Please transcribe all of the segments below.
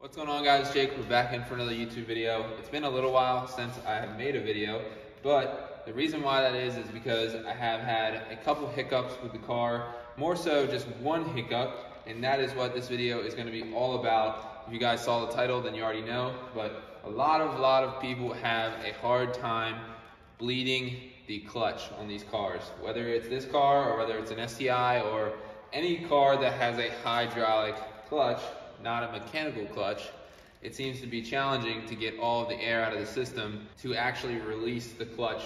What's going on, guys? Jake, we're back in for another YouTube video. It's been a little while since I have made a video, but the reason why that is because I have had a couple hiccups with the car, more so just one hiccup, and that is what this video is going to be all about. If you guys saw the title, then you already know, but a lot of people have a hard time bleeding the clutch on these cars, whether it's this car or whether it's an STI or any car that has a hydraulic clutch, not a mechanical clutch. It seems to be challenging to get all of the air out of the system to actually release the clutch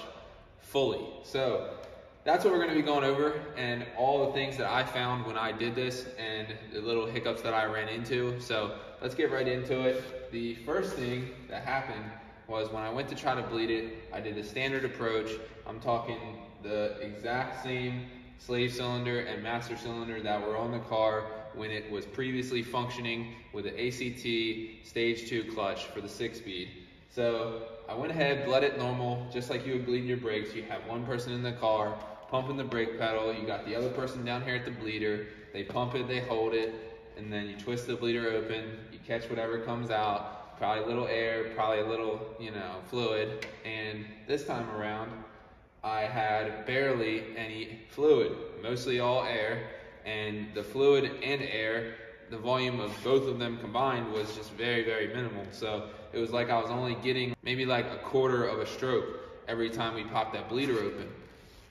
fully. So that's what we're going to be going over, and all the things that I found when I did this and the little hiccups that I ran into. So let's get right into it. The first thing that happened was when I went to try to bleed it, I did the standard approach. I'm talking the exact same slave cylinder and master cylinder that were on the car when it was previously functioning with the ACT stage 2 clutch for the 6-speed. So I went ahead, bled it normal, just like you would bleed in your brakes. You have one person in the car pumping the brake pedal, you got the other person down here at the bleeder, they pump it, they hold it, and then you twist the bleeder open, you catch whatever comes out, probably a little air, probably a little, fluid, and this time around, I had barely any fluid, mostly all air, and the fluid and air, the volume of both of them combined was just very, very minimal. So it was like I was only getting maybe like a quarter of a stroke every time we popped that bleeder open.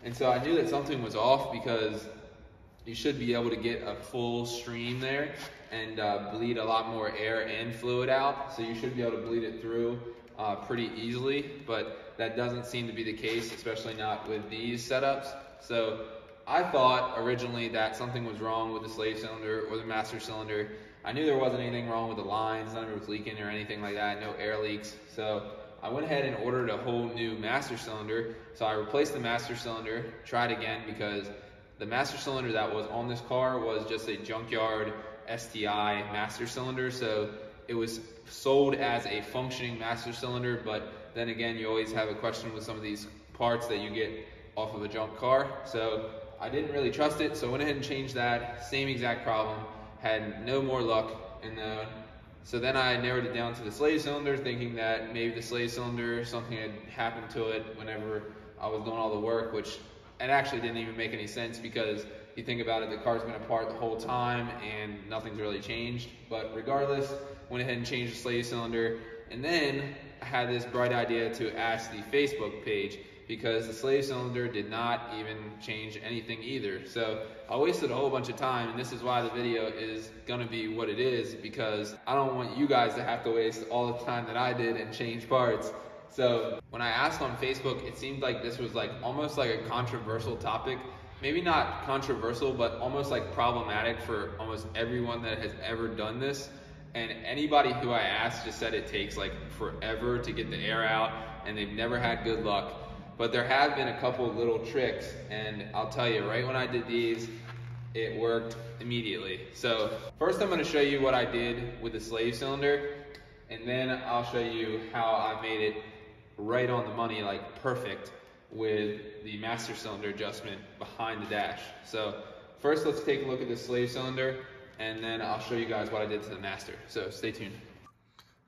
And so I knew that something was off, because you should be able to get a full stream there and bleed a lot more air and fluid out. So you should be able to bleed it through pretty easily, but that doesn't seem to be the case, especially not with these setups. So I thought originally that something was wrong with the slave cylinder or the master cylinder. I knew there wasn't anything wrong with the lines, none of it was leaking or anything like that, no air leaks. So I went ahead and ordered a whole new master cylinder. So I replaced the master cylinder, tried again, because the master cylinder that was on this car was just a junkyard STI master cylinder. So it was sold as a functioning master cylinder, but then again, you always have a question with some of these parts that you get off of a junk car. So I didn't really trust it, so I went ahead and changed that. Same exact problem, had no more luck. And so then I narrowed it down to the slave cylinder, thinking that maybe the slave cylinder, something had happened to it whenever I was doing all the work, which it actually didn't even make any sense, because you think about it, the car's been apart the whole time and nothing's really changed. But regardless, went ahead and changed the slave cylinder. And then I had this bright idea to ask the Facebook page, because the slave cylinder did not even change anything either. So I wasted a whole bunch of time, and this is why the video is gonna be what it is, because I don't want you guys to have to waste all the time that I did and change parts. So when I asked on Facebook, it seemed like this was like almost like a controversial topic. Maybe not controversial, but almost like problematic for almost everyone that has ever done this. And anybody who I asked just said it takes like forever to get the air out, and they've never had good luck. But there have been a couple little tricks, and I'll tell you, right when I did these, it worked immediately. So first I'm gonna show you what I did with the slave cylinder, and then I'll show you how I made it right on the money, like perfect, with the master cylinder adjustment behind the dash. So first let's take a look at the slave cylinder, and then I'll show you guys what I did to the master. So stay tuned.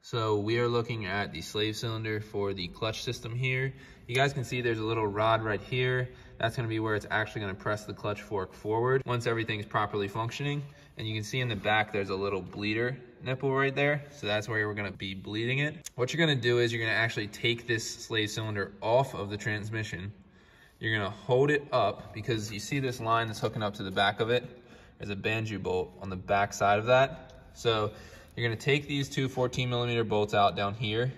So we are looking at the slave cylinder for the clutch system here. You guys can see there's a little rod right here. That's gonna be where it's actually gonna press the clutch fork forward once everything's properly functioning. And you can see in the back, there's a little bleeder nipple right there. So that's where we're gonna be bleeding it. What you're gonna do is you're gonna actually take this slave cylinder off of the transmission. You're gonna hold it up, because you see this line that's hooking up to the back of it. There's a banjo bolt on the back side of that. So you're gonna take these two 14mm bolts out down here.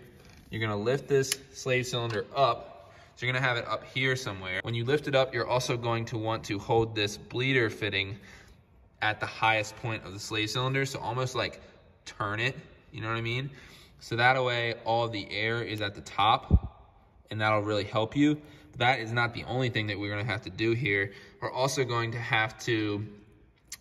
You're gonna lift this slave cylinder up. So you're gonna have it up here somewhere. When you lift it up, you're also going to want to hold this bleeder fitting at the highest point of the slave cylinder. So almost like turn it, you know what I mean? So that way all of the air is at the top, and that'll really help you. But that is not the only thing that we're gonna have to do here. We're also going to have to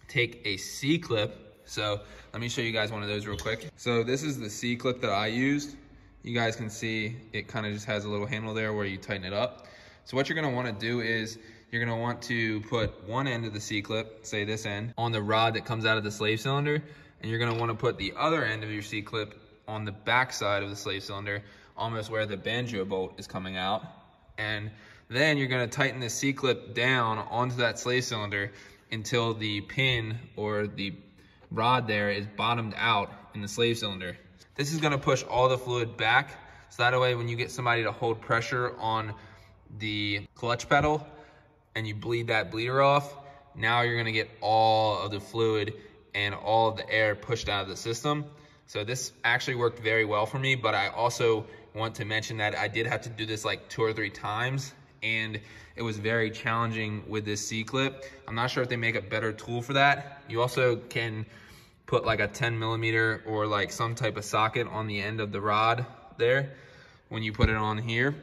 take a C-clip. So let me show you guys one of those real quick. So this is the C-clip that I used. You guys can see it kind of just has a little handle there where you tighten it up. So what you're gonna wanna do is you're gonna want to put one end of the C-clip, say this end, on the rod that comes out of the slave cylinder, and you're gonna wanna put the other end of your C-clip on the back side of the slave cylinder, almost where the banjo bolt is coming out. And then you're gonna tighten the C-clip down onto that slave cylinder until the pin or the rod there is bottomed out in the slave cylinder. This is gonna push all the fluid back, so that way when you get somebody to hold pressure on the clutch pedal and you bleed that bleeder off, now you're gonna get all of the fluid and all of the air pushed out of the system. So this actually worked very well for me, but I also want to mention that I did have to do this like 2 or 3 times, and it was very challenging with this C-clip. I'm not sure if they make a better tool for that. You also can put like a 10mm or like some type of socket on the end of the rod there when you put it on here,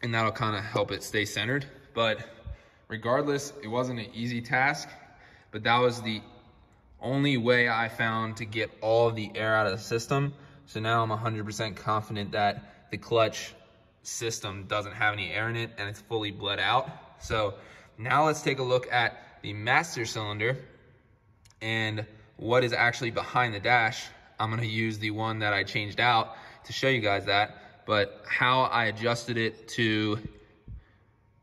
and that'll kind of help it stay centered. But regardless, it wasn't an easy task, but that was the only way I found to get all of the air out of the system. So now I'm 100% confident that the clutch system doesn't have any air in it and it's fully bled out. So now let's take a look at the master cylinder and what is actually behind the dash. I'm gonna use the one that I changed out to show you guys that, but how I adjusted it to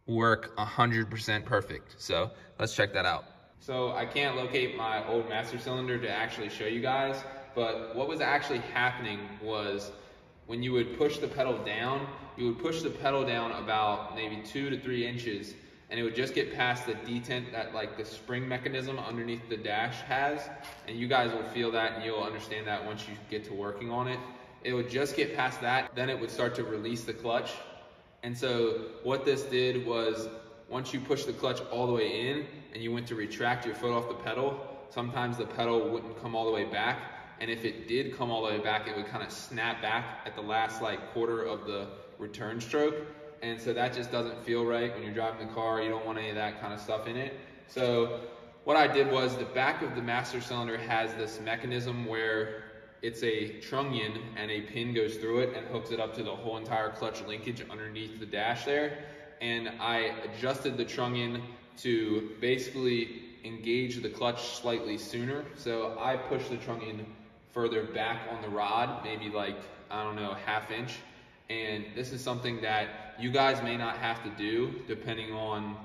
work 100% perfect. So let's check that out. So I can't locate my old master cylinder to actually show you guys, but what was actually happening was when you would push the pedal down, you would push the pedal down about maybe 2 to 3 inches, and it would just get past the detent that like the spring mechanism underneath the dash has, and you guys will feel that and you'll understand that once you get to working on it. It would just get past that, then it would start to release the clutch. And so what this did was, once you push the clutch all the way in and you went to retract your foot off the pedal, sometimes the pedal wouldn't come all the way back. And if it did come all the way back, it would kind of snap back at the last like quarter of the return stroke. And so that just doesn't feel right when you're driving the car. You don't want any of that kind of stuff in it. So what I did was, the back of the master cylinder has this mechanism where it's a trunnion and a pin goes through it and hooks it up to the whole entire clutch linkage underneath the dash there. And I adjusted the trunnion to basically engage the clutch slightly sooner. So I pushed the trunnion further back on the rod, maybe like, I don't know, 1/2 inch. And this is something that you guys may not have to do depending on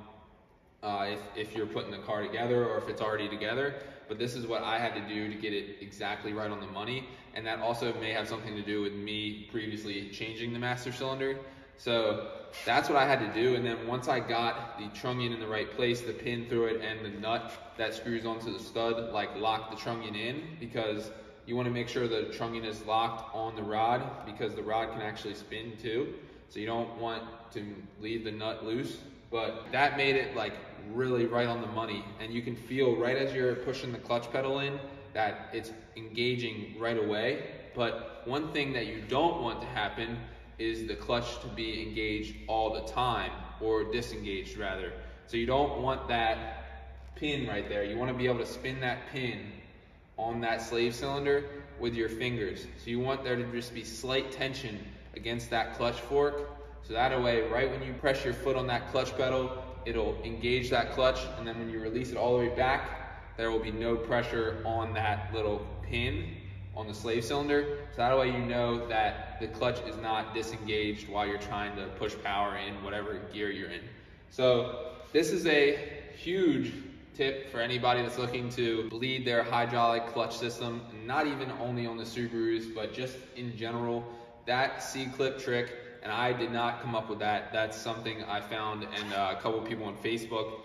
if you're putting the car together or if it's already together. But this is what I had to do to get it exactly right on the money. And that also may have something to do with me previously changing the master cylinder. So that's what I had to do. And then once I got the trunnion in the right place, the pin through it and the nut that screws onto the stud, like lock the trunnion in, because you want to make sure the trunnion is locked on the rod, because the rod can actually spin too. So you don't want to leave the nut loose. But that made it like really right on the money. And you can feel right as you're pushing the clutch pedal in that it's engaging right away. But one thing that you don't want to happen is the clutch to be engaged all the time, or disengaged rather. So you don't want that pin right there. You want to be able to spin that pin on that slave cylinder with your fingers. So you want there to just be slight tension against that clutch fork. So that way, right when you press your foot on that clutch pedal, it'll engage that clutch, and then when you release it all the way back, there will be no pressure on that little pin on the slave cylinder. So that way you know that the clutch is not disengaged while you're trying to push power in whatever gear you're in. So this is a huge tip for anybody that's looking to bleed their hydraulic clutch system, not even only on the Subarus, but just in general. That C-clip trick, and I did not come up with that. That's something I found, and a couple of people on Facebook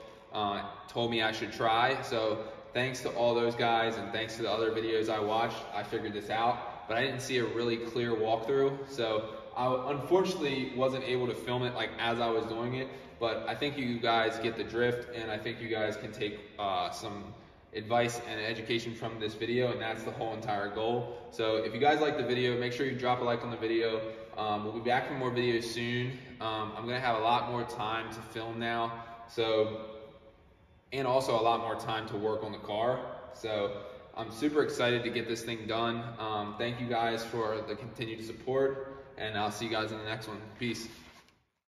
told me I should try. So thanks to all those guys, and thanks to the other videos I watched, I figured this out. But I didn't see a really clear walkthrough, so I unfortunately wasn't able to film it like as I was doing it. But I think you guys get the drift, and I think you guys can take some advice and education from this video, and that's the whole entire goal. So if you guys like the video, make sure you drop a like on the video. We'll be back for more videos soon. I'm gonna have a lot more time to film now, and also a lot more time to work on the car. So I'm super excited to get this thing done. Thank you guys for the continued support, and I'll see you guys in the next one. Peace.